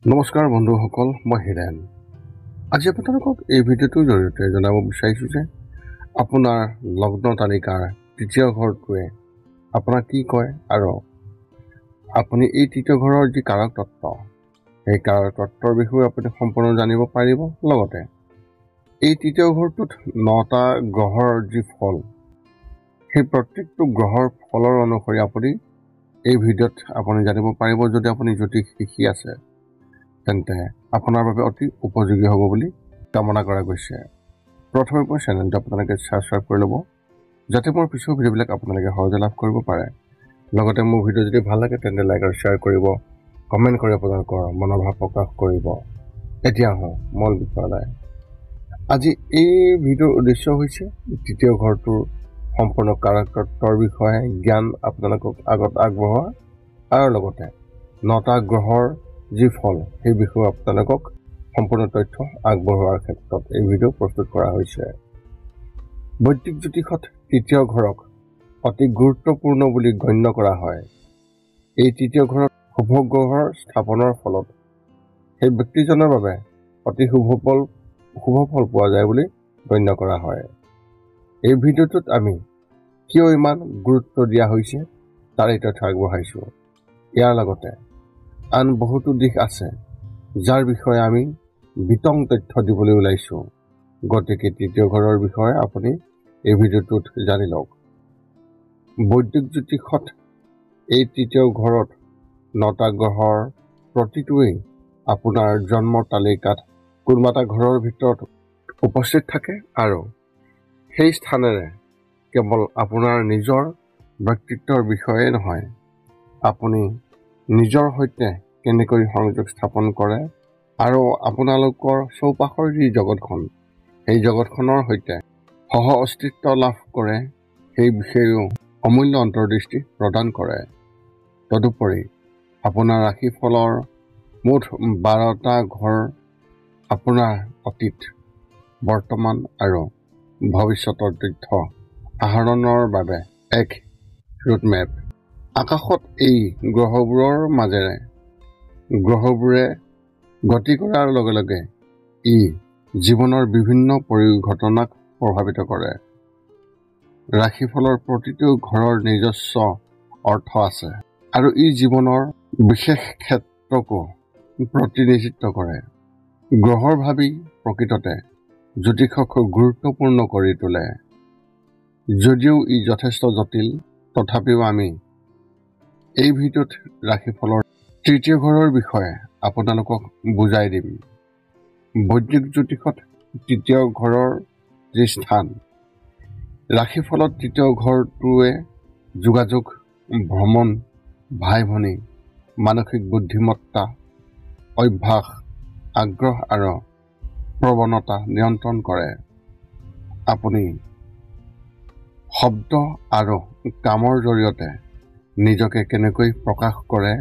নমস্কাৰ বন্ধুসকল, মই হিৰেন। আজি আপোনালোকক এই ভিডিঅ'টোৰ জৰিয়তে জনাব বিচাৰিছোঁ যে আপোনাৰ লগ্ন তালিকাৰ তৃতীয় ঘৰটোৱে আপোনাক কি কয় আৰু আপুনি এই তৃতীয় ঘৰৰ যি কাৰক তত্ত্ব, সেই কাৰক তত্ত্বৰ বিষয়ে আপুনি সম্পূৰ্ণ জানিব পাৰিব। লগতে এই তৃতীয় ঘৰটোত 9টা গ্ৰহৰ যি ফল, সেই প্ৰত্যেকটো গ্ৰহৰ ফলৰ অনুসৰি আপুনি এই ভিডিঅ'ত আপুনি জানিব পাৰিব। যদি আপুনি জ্যোতিষ শিকি আছে তেন্তে আপোনাৰ বাবে অতি উপযোগী হ'ব বুলি কামনা কৰা গৈছে। প্ৰথমে মোৰ চেনেলটো আপোনালোকে ছাবস্ক্ৰাইব কৰি ল'ব, যাতে মোৰ পিছৰ ভিডিঅ'বিলাক আপোনালোকে সহজে লাভ কৰিব পাৰে। লগতে মোৰ ভিডিঅ' যদি ভাল লাগে তেন্তে লাইক আৰু শ্বেয়াৰ কৰিব, কমেণ্ট কৰি আপোনালোকৰ মনোভাৱ প্ৰকাশ কৰিব। এতিয়া আহোঁ মূল বিষয়লৈ। আজি এই ভিডিঅ'ৰ উদ্দেশ্য হৈছে তৃতীয় ঘৰটোৰ সম্পূৰ্ণ কাৰক তত্ত্বৰ বিষয়ে জ্ঞান আপোনালোকক আগত আগবঢ়োৱা আৰু লগতে 9টা গ্ৰহৰ যি ফল, সেই বিষয়ে আপোনালোকক সম্পূৰ্ণ তথ্য আগবঢ়োৱাৰ ক্ষেত্ৰত এই ভিডিঅ' প্ৰস্তুত কৰা হৈছে। বৈদিক জ্যোতিষত তৃতীয় ঘৰক অতি গুৰুত্বপূৰ্ণ বুলি গণ্য কৰা হয়। এই তৃতীয় ঘৰত শুভ গ্ৰহৰ স্থাপনৰ ফলত সেই ব্যক্তিজনৰ বাবে অতি শুভ ফল পোৱা যায় বুলি গণ্য কৰা হয়। এই ভিডিঅ'টোত আমি কিয় ইমান গুৰুত্ব দিয়া হৈছে তাৰ এই তথ্য আগবঢ়াইছোঁ। ইয়াৰ লগতে আন বহুতো দিশ আছে যাৰ বিষয়ে আমি বিতং তথ্য দিবলৈ ওলাইছোঁ। গতিকে তৃতীয় ঘৰৰ বিষয়ে আপুনি এই ভিডিঅ'টোত জানি লওক। বৈদিক জ্যোতিষত এই তৃতীয় ঘৰত 9টা গ্ৰহৰ প্ৰতিটোৱেই আপোনাৰ জন্মৰ তালিকাত কোনোবা এটা ঘৰৰ ভিতৰত উপস্থিত থাকে আৰু সেই স্থানেৰে কেৱল আপোনাৰ নিজৰ ব্যক্তিত্বৰ বিষয়ে নহয়, আপুনি নিজৰ সৈতে কেনেকৈ সংযোগ স্থাপন কৰে আৰু আপোনালোকৰ চৌপাশৰ যি জগতখন, সেই জগতখনৰ সৈতে সহ অস্তিত্ব লাভ কৰে, সেই বিষয়েও অমূল্য অন্তৰ্দৃষ্টি প্ৰদান কৰে। তদুপৰি আপোনাৰ ৰাশিফলৰ মুঠ 12টা ঘৰ আপোনাৰ অতীত, বৰ্তমান আৰু ভৱিষ্যতৰ তথ্য আহৰণৰ বাবে এক ৰোডমেপ। আকাশত এই গ্ৰহবোৰৰ মাজেৰে গ্ৰহবোৰে গতি কৰাৰ লগে লগে ই জীৱনৰ বিভিন্ন পৰিঘটনাক প্ৰভাৱিত কৰে। ৰাশিফলৰ প্ৰতিটো ঘৰৰ নিজস্ব অৰ্থ আছে আৰু ই জীৱনৰ বিশেষ ক্ষেত্ৰকো প্ৰতিনিধিত্ব কৰে। গ্ৰহৰ ভাবি প্ৰকৃততে জ্যোতিষক গুৰুত্বপূৰ্ণ কৰি তোলে। যদিও ই যথেষ্ট জটিল, তথাপিও আমি এই ভিডিঅ'ত ৰাশিফলৰ তৃতীয় ঘৰৰ বিষয়ে আপোনালোকক বুজাই দিম। বৈদিক জ্যোতিষত তৃতীয় ঘৰৰ যি স্থান, ৰাশিফলত তৃতীয় ঘৰটোৱে যোগাযোগ, ভ্ৰমণ, ভাই ভনী, মানসিক বুদ্ধিমত্তা, অভ্যাস, আগ্ৰহ আৰু প্ৰৱণতা নিয়ন্ত্ৰণ কৰে। আপুনি শব্দ আৰু কামৰ জৰিয়তে নিজকে কেনেকৈ প্ৰকাশ কৰে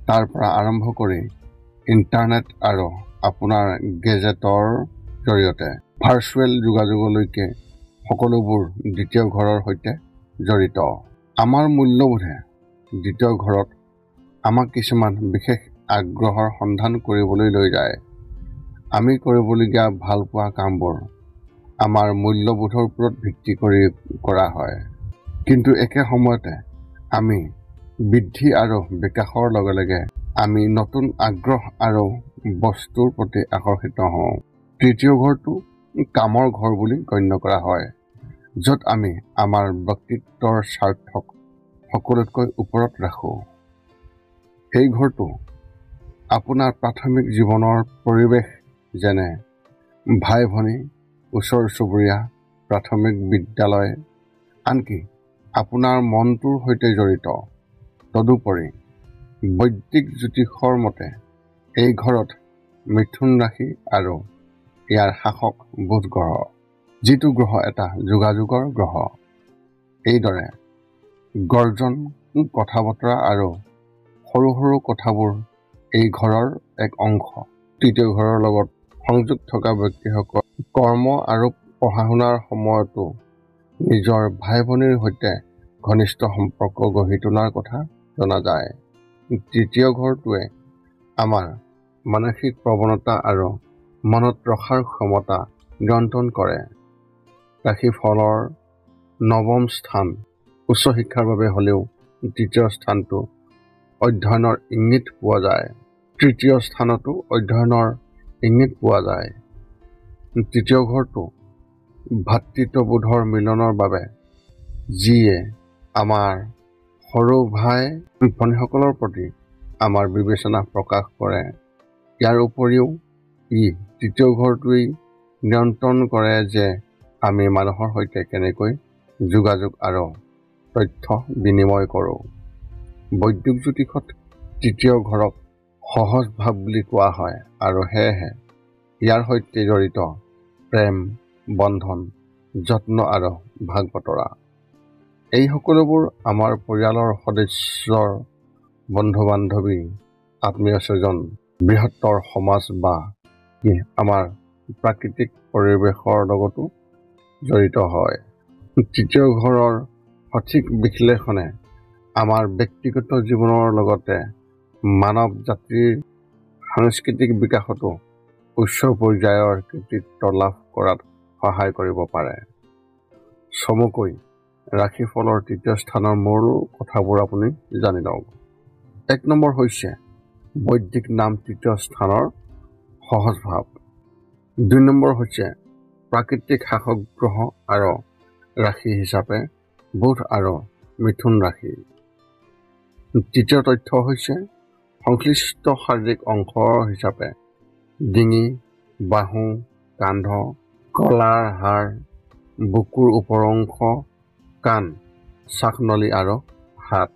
তাৰ পৰা আৰম্ভ কৰি ইণ্টাৰনেট আৰু আপোনাৰ গেজেটৰ জৰিয়তে ভাৰ্চুৱেল যোগাযোগলৈকে সকলোবোৰ দ্বিতীয় ঘৰৰ সৈতে জড়িত। আমাৰ মূল্যবোধে দ্বিতীয় ঘৰত আমাক কিছুমান বিশেষ আগ্ৰহৰ সন্ধান কৰিবলৈ লৈ যায়। আমি কৰিবলগীয়া ভালপোৱা কামবোৰ আমাৰ মূল্যবোধৰ ওপৰত ভিত্তি কৰি কৰা হয়, কিন্তু একে সময়তে আমি বৃদ্ধি আৰু বিকাশৰ লগে লগে আমি নতুন আগ্ৰহ আৰু বস্তুৰ প্ৰতি আকৰ্ষিত হওঁ। তৃতীয় ঘৰটো কামৰ ঘৰ বুলি গণ্য কৰা হয়, য'ত আমি আমাৰ ব্যক্তিত্বৰ স্বাৰ্থক সকলোতকৈ ওপৰত ৰাখোঁ। সেই ঘৰটো আপোনাৰ প্ৰাথমিক জীৱনৰ পৰিৱেশ, যেনে ভাই ভনী, ওচৰ চুবুৰীয়া, প্ৰাথমিক বিদ্যালয়, আনকি আপোনাৰ মনটোৰ সৈতে জড়িত। তদুপৰি বৈদিক জ্যোতিষৰ মতে এই ঘৰত মিথুন ৰাশি আৰু ইয়াৰ শাসক বুধ গ্ৰহ, যিটো গ্ৰহ এটা যোগাযোগৰ গ্ৰহ। এইদৰে গৰ্জন, কথা বতৰা আৰু সৰু সৰু কথাবোৰ এই ঘৰৰ এক অংশ। তৃতীয় ঘৰৰ লগত সংযোগ থকা ব্যক্তিসকল কৰ্ম আৰু পঢ়া শুনাৰ সময়তো নিজৰ ভাই ভনীৰ সৈতে ঘনিষ্ঠ সম্পৰ্ক গঢ়ি তোলাৰ কথা জনা যায়। তৃতীয় ঘৰটোৱে আমাৰ মানসিক প্ৰৱণতা আৰু মনত ৰখাৰ ক্ষমতা নিয়ন্ত্ৰণ কৰে। ৰাশিফলৰ নৱম স্থান উচ্চ শিক্ষাৰ বাবে হ'লেও তৃতীয় স্থানটো অধ্যয়নৰ ইংগিত পোৱা যায়। তৃতীয় স্থানতো অধ্যয়নৰ ইংগিত পোৱা যায়। তৃতীয় ঘৰটো ভাতৃত্ববোধৰ মিলনৰ বাবে, যিয়ে আমাৰ সৰু ভাই ভনীসকলৰ প্ৰতি আমাৰ বিবেচনা প্ৰকাশ কৰে। ইয়াৰ উপৰিও তৃতীয় ঘৰটোৱেই নিয়ন্ত্ৰণ কৰে যে আমি মানুহৰ সৈতে কেনেকৈ যোগাযোগ আৰু তথ্য বিনিময় কৰোঁ। বৈদিক জ্যোতিষত তৃতীয় ঘৰক সহজ ভাৱ বুলি কোৱা হয় আৰু সেয়েহে ইয়াৰ সৈতে জড়িত প্ৰেম, বন্ধন, যত্ন আৰু ভাগ বতৰা, এই সকলোবোৰ আমাৰ পৰিয়ালৰ সদস্যৰ, বন্ধু-বান্ধৱী, আত্মীয় স্বজন, বৃহত্তৰ সমাজ বা আমাৰ প্ৰাকৃতিক পৰিৱেশৰ লগতো জড়িত হয়। তৃতীয় ঘৰৰ সঠিক বিশ্লেষণে আমাৰ ব্যক্তিগত জীৱনৰ লগতে মানৱ জাতিৰ সাংস্কৃতিক বিকাশতো উচ্চ পৰ্যায়ৰ কৃতিত্ব লাভ কৰাত সহায় কৰিব পাৰে। চমুকৈ ৰাশিফলৰ তৃতীয় স্থানৰ মূল কথাবোৰ আপুনি জানি লওক। ১ নম্বৰ হৈছে বৈদিক নাম তৃতীয় স্থানৰ সহজ ভাৱ। ২ নম্বৰ হৈছে প্ৰাকৃতিক শাসক গ্ৰহ আৰু ৰাশি হিচাপে বুধ আৰু মিথুন ৰাশি। তৃতীয় তথ্য হৈছে সংশ্লিষ্ট শাৰীৰিক অংশ হিচাপে ডিঙি, বাহু, কান্ধ, গলাৰ হাড়, বুকুৰ ওপৰ অংশ, কাণ, শ্বাসনলী আৰু হাত।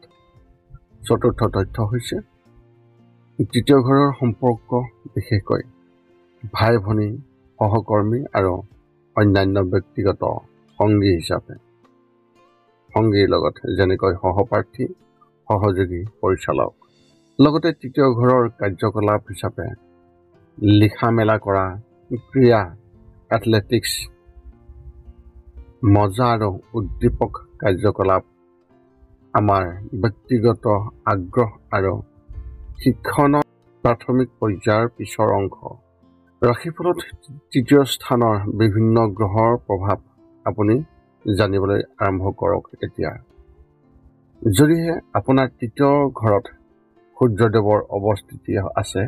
চতুৰ্থ তথ্য হৈছে তৃতীয় ঘৰৰ সম্পৰ্ক, বিশেষকৈ ভাই ভনী, সহকৰ্মী আৰু অন্যান্য ব্যক্তিগত সংগী হিচাপে, সংগীৰ লগত যেনেকৈ সহপাঠী, সহযোগী, পৰিচালক। লগতে তৃতীয় ঘৰৰ কাৰ্যকলাপ হিচাপে লিখা মেলা কৰা, ক্ৰীড়া, এথলেটিক্স, মজা আৰু উদ্দীপক কাৰ্যকলাপ, আমাৰ ব্যক্তিগত আগ্ৰহ আৰু শিক্ষণৰ প্ৰাথমিক পৰ্যায়ৰ পিছৰ অংশ। ৰাশিফলত তৃতীয় স্থানৰ বিভিন্ন গ্ৰহৰ প্ৰভাৱ আপুনি জানিবলৈ আৰম্ভ কৰক এতিয়া। যদিহে আপোনাৰ তৃতীয় ঘৰত সূৰ্যদেৱৰ অৱস্থিতি আছে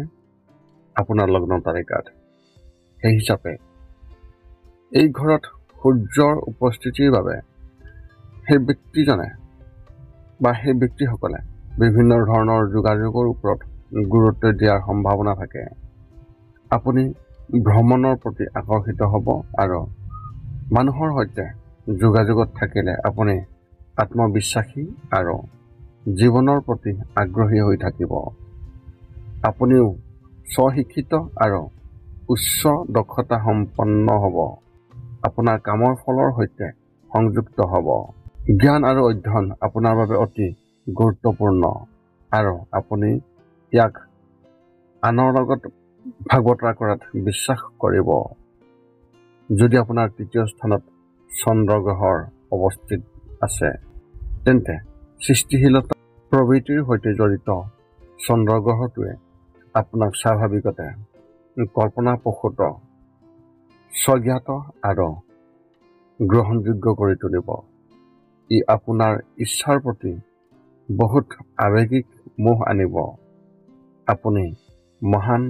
আপোনাৰ লগ্ন তালিকাত, সেই হিচাপে এই ঘৰত সূৰ্যৰ উপস্থিতিৰ বাবে সেই ব্যক্তিজনে বা সেই ব্যক্তিসকলে বিভিন্ন ধৰণৰ যোগাযোগৰ ওপৰত গুৰুত্ব দিয়াৰ সম্ভাৱনা থাকে। আপুনি ভ্ৰমণৰ প্ৰতি আকৰ্ষিত হ'ব আৰু মানুহৰ সৈতে যোগাযোগত থাকিলে আপুনি আত্মবিশ্বাসী আৰু জীৱনৰ প্ৰতি আগ্ৰহী হৈ থাকিব। আপুনিও স্বশিক্ষিত আৰু উচ্চ দক্ষতা সম্পন্ন হ'ব। আপোনাৰ কামৰ ফলৰ সৈতে সংযুক্ত হ'ব। জ্ঞান আৰু অধ্যয়ন আপোনাৰ বাবে অতি গুৰুত্বপূৰ্ণ আৰু আপুনি ইয়াক আনৰ লগত ভাগ বতৰা কৰাত বিশ্বাস কৰিব। যদি আপোনাৰ তৃতীয় স্থানত চন্দ্ৰ গ্ৰহৰ অৱস্থিত আছে, তেন্তে সৃষ্টিশীলতা প্ৰবৃত্তিৰ সৈতে জড়িত চন্দ্ৰ গ্ৰহটোৱে আপোনাক স্বাভাৱিকতে কল্পনাপ্ৰসূত, স্বজ্ঞাত আৰু গ্ৰহণযোগ্য কৰি তুলিব। ই আপোনাৰ ইচ্ছাৰ প্ৰতি বহুত আৱেগিক মোহ আনিব। আপুনি মহান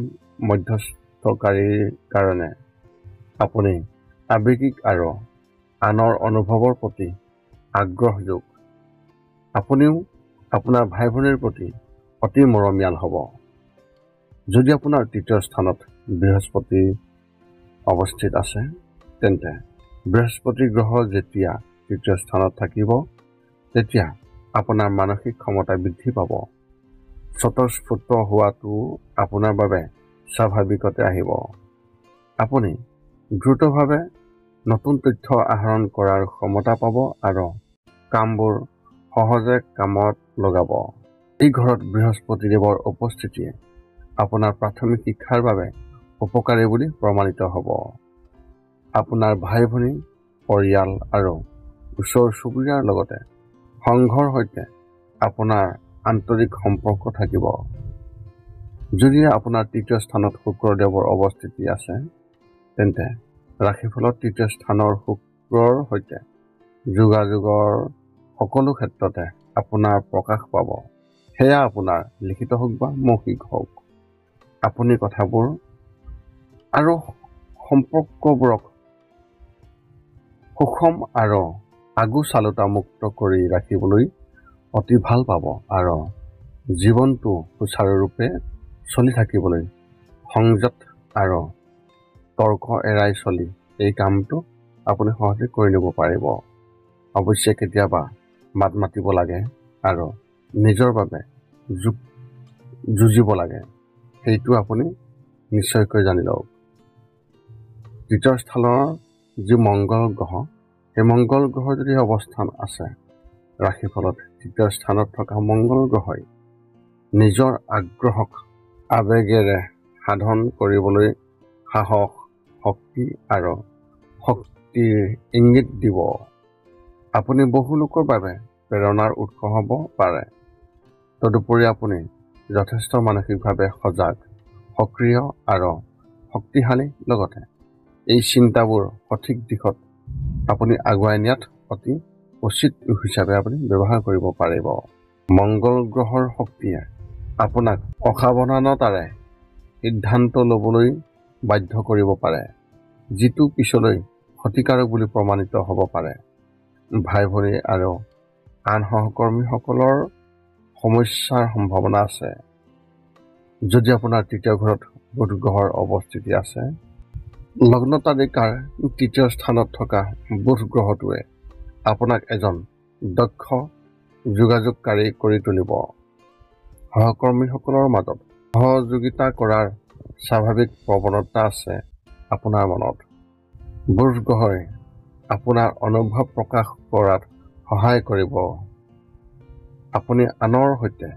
মধ্যস্থকাৰীৰ কাৰণে আপুনি আৱেগিক আৰু আনৰ অনুভৱৰ প্ৰতি আগ্ৰহযোগ। আপুনিও আপোনাৰ ভাই ভনীৰ প্ৰতি অতি মৰমীয়াল হ'ব। যদি আপোনাৰ তৃতীয় স্থানত বৃহস্পতি অৱস্থিত আছে, তেন্তে বৃহস্পতি গ্ৰহ যেতিয়া তৃতীয় স্থানত থাকিব, তেতিয়া আপোনাৰ মানসিক ক্ষমতা বৃদ্ধি পাব। স্বতঃস্ফূৰ্ত হোৱাটো আপোনাৰ বাবে স্বাভাৱিকতে আহিব। আপুনি দ্ৰুতভাৱে নতুন তথ্য আহৰণ কৰাৰ ক্ষমতা পাব আৰু কামবোৰ সহজে কামত লগাব। এই ঘৰত বৃহস্পতিদেৱৰ উপস্থিতিয়ে আপোনাৰ প্ৰাথমিক শিক্ষাৰ বাবে উপকাৰী বুলি প্ৰমাণিত হ'ব। আপোনাৰ ভাই ভনী, পৰিয়াল আৰু ওচৰ চুবুৰীয়াৰ লগতে সংঘৰ সৈতে আপোনাৰ আন্তৰিক সম্পৰ্ক থাকিব। যদি আপোনাৰ তৃতীয় স্থানত শুক্ৰদেৱৰ অৱস্থিতি আছে, তেন্তে ৰাশিফলত তৃতীয় স্থানৰ শুক্ৰৰ সৈতে যোগাযোগৰ সকলো ক্ষেত্ৰতে আপোনাৰ প্ৰকাশ পাব। সেয়া আপোনাৰ লিখিত হওক বা মৌখিক হওক। আপুনি কথাবোৰ আৰু সম্পৰ্কবোৰক সুষম আৰু আগু-চালুতামুক্ত কৰি ৰাখিবলৈ অতি ভাল পাব আৰু জীৱনটো সুচাৰুৰূপে চলি থাকিবলৈ সংযত আৰু তৰ্ক এৰাই চলি এই কামটো আপুনি সহজে কৰি ল'ব পাৰিব। অৱশ্যে কেতিয়াবা মাত মাতিব লাগে আৰু নিজৰ বাবে যুঁজিব লাগে, সেইটো আপুনি নিশ্চয়কৈ জানি লওক। তৃতীয় স্থানৰ যি মংগল গ্ৰহ, সেই মংগল গ্ৰহৰ যদি অৱস্থান আছে ৰাশিফলত, তৃতীয় স্থানত থকা মংগল গ্ৰহই নিজৰ আগ্ৰহক আৱেগেৰে সাধন কৰিবলৈ সাহস, শক্তি আৰু শক্তিৰ ইংগিত দিব। আপুনি বহু লোকৰ বাবে প্ৰেৰণাৰ উৎস হ'ব পাৰে। তদুপৰি আপুনি যথেষ্ট মানসিকভাৱে সজাগ, সক্ৰিয় আৰু শক্তিশালী। লগতে এই চিন্তাবোৰ সঠিক দিশত আপুনি আগুৱাই নিয়াত অতি উচিত হিচাপে আপুনি ব্যৱহাৰ কৰিব পাৰিব। মংগল গ্ৰহৰ শক্তিয়ে আপোনাক অসাৱধানতাৰে সিদ্ধান্ত ল'বলৈ বাধ্য কৰিব পাৰে, যিটো পিছলৈ ক্ষতিকাৰক বুলি প্ৰমাণিত হ'ব পাৰে। ভাই ভনী আৰু আন সহকৰ্মীসকলৰ সমস্যাৰ সম্ভাৱনা আছে। যদি আপোনাৰ তৃতীয় ঘৰত বুধ গ্ৰহৰ অৱস্থিতি আছে, লগ্ন তালিকাৰ তৃতীয় স্থানত থকা বুধ গ্ৰহটোৱে আপোনাক এজন দক্ষ যোগাযোগকাৰী কৰি তুলিব। সহকৰ্মীসকলৰ মাজত সহযোগিতা কৰাৰ স্বাভাৱিক প্ৰৱণতা আছে আপোনাৰ মনত। বুধ গ্ৰহই আপোনাৰ অনুভৱ প্ৰকাশ কৰাত সহায় কৰিব। আপুনি আনৰ সৈতে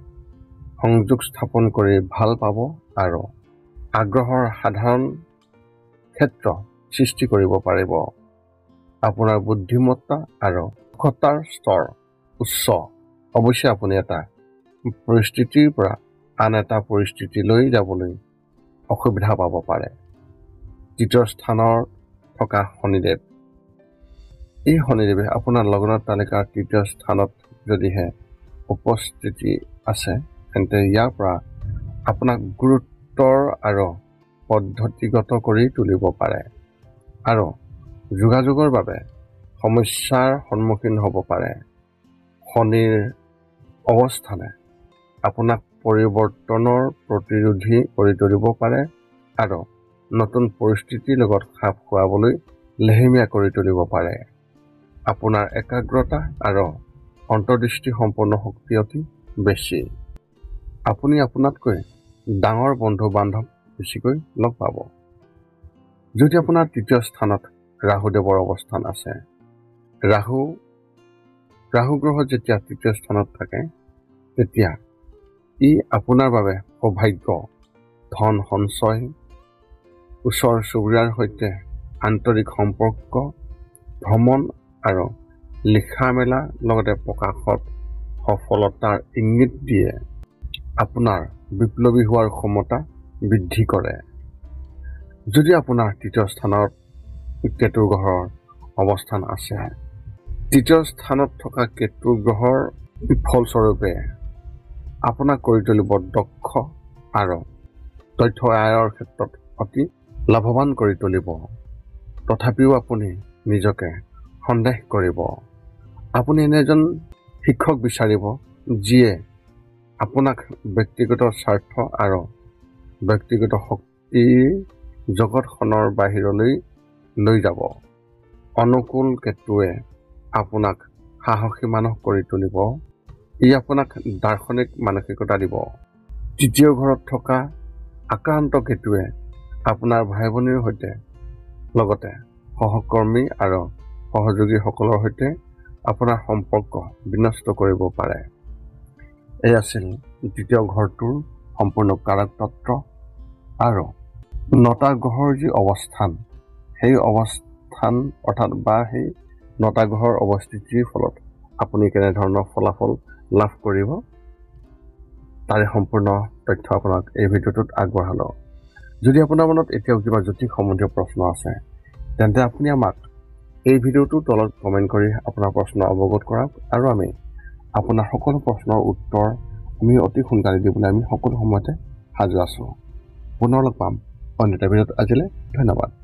সংযোগ স্থাপন কৰি ভাল পাব আৰু আগ্ৰহৰ সাধাৰণ ক্ষেত্ৰ সৃষ্টি কৰিব পাৰিব। আপোনাৰ বুদ্ধিমত্তা আৰু দক্ষতাৰ স্তৰ উচ্চ। অৱশ্যে আপুনি এটা পৰিস্থিতিৰ পৰা আন এটা পৰিস্থিতিলৈ যাবলৈ অসুবিধা পাব পাৰে। তৃতীয় স্থানত থকা শনিদেৱ, এই শনিদেৱে আপোনাৰ লগ্ন তালিকাৰ তৃতীয় স্থানত যদিহে উপস্থিতি আছে, তেন্তে ইয়াৰ পৰা আপোনাক গুৰুত্বৰ আৰু পদ্ধতিগত কৰি তুলিব পাৰে আৰু যোগাযোগৰ বাবে সমস্যাৰ সন্মুখীন হ'ব পাৰে। শনিৰ অৱস্থানে আপোনাক পৰিৱৰ্তনৰ প্ৰতিৰোধী কৰি তুলিব পাৰে আৰু নতুন পৰিস্থিতিৰ লগত খাপ খুৱাবলৈ লেহেমীয়া কৰি তুলিব পাৰে। আপোনাৰ একাগ্ৰতা আৰু অন্তৰ্দৃষ্টি সম্পন্ন শক্তি অতি বেছি। আপুনি আপোনাতকৈ ডাঙৰ বন্ধু-বান্ধৱ বেছিকৈ লগ পাব। যদি আপোনাৰ তৃতীয় স্থানত ৰাহুদেৱৰ অৱস্থান আছে, ৰাহু গ্ৰহ যেতিয়া তৃতীয় স্থানত থাকে, তেতিয়া ই আপোনাৰ বাবে সৌভাগ্য, ধন সঞ্চয়, ওচৰ চুবুৰীয়াৰ সৈতে আন্তৰিক সম্পৰ্ক, ভ্ৰমণ আৰু লিখা মেলা লগতে প্ৰকাশত সফলতাৰ ইংগিত দিয়ে। আপোনাৰ বিপ্লৱী হোৱাৰ ক্ষমতা বৃদ্ধি কৰে। যদি আপোনাৰ তৃতীয় স্থানত কেতু গ্ৰহৰ অৱস্থান আছে, তৃতীয় স্থানত থকা কেতু গ্ৰহৰ ফলস্বৰূপে আপোনাক কৰি তুলিব দক্ষ আৰু তথ্য আয়ৰ ক্ষেত্ৰত অতি লাভৱান কৰি তুলিব। তথাপিও আপুনি নিজকে সন্দেহ কৰিব। আপুনি এনে এজন শিক্ষক বিচাৰিব যিয়ে আপোনাক ব্যক্তিগত স্বাৰ্থ আৰু ব্যক্তিগত শক্তিৰ জগতখনৰ বাহিৰলৈ লৈ যাব। অনুকূল কেতুৱে আপোনাক সাহসী মানুহ কৰি তুলিব। ই আপোনাক দাৰ্শনিক মানসিকতা দিব। তৃতীয় ঘৰত থকা আক্ৰান্ত কেতুৱে আপোনাৰ ভাই ভনীৰ সৈতে লগতে সহকৰ্মী আৰু সহযোগীসকলৰ সৈতে আপোনাৰ সম্পৰ্ক বিনষ্ট কৰিব পাৰে। এই আছিল তৃতীয় ঘৰটোৰ সম্পূৰ্ণ কাৰক তত্ত্ব আৰু নটা গ্ৰহৰ যি অৱস্থান, সেই অৱস্থান অৰ্থাৎ সেই নটা গ্ৰহৰ অৱস্থিতিৰ ফলত আপুনি কেনেধৰণৰ ফলাফল লাভ কৰিব। তাৰে সম্পূৰ্ণ তথ্য আপোনাক এই ভিডিঅ'টোত আগবঢ়ালোঁ। যদি আপোনাৰ মনত এতিয়াও কিবা জ্যোতিষ সম্বন্ধীয় প্ৰশ্ন আছে তেন্তে আপুনি আমাক এই ভিডিঅ'টোৰ তলত কমেণ্ট কৰি আপোনাৰ প্ৰশ্ন অৱগত কৰাওক আৰু আমি আপোনাৰ সকলো প্ৰশ্নৰ উত্তৰ আমি অতি সোনকালে দিবলৈ আমি সকলো সময়তে সাজু আছোঁ। পুনৰ লগ পাম অন্য এটা ভিডিঅ'ত। আজিলৈ ধন্যবাদ।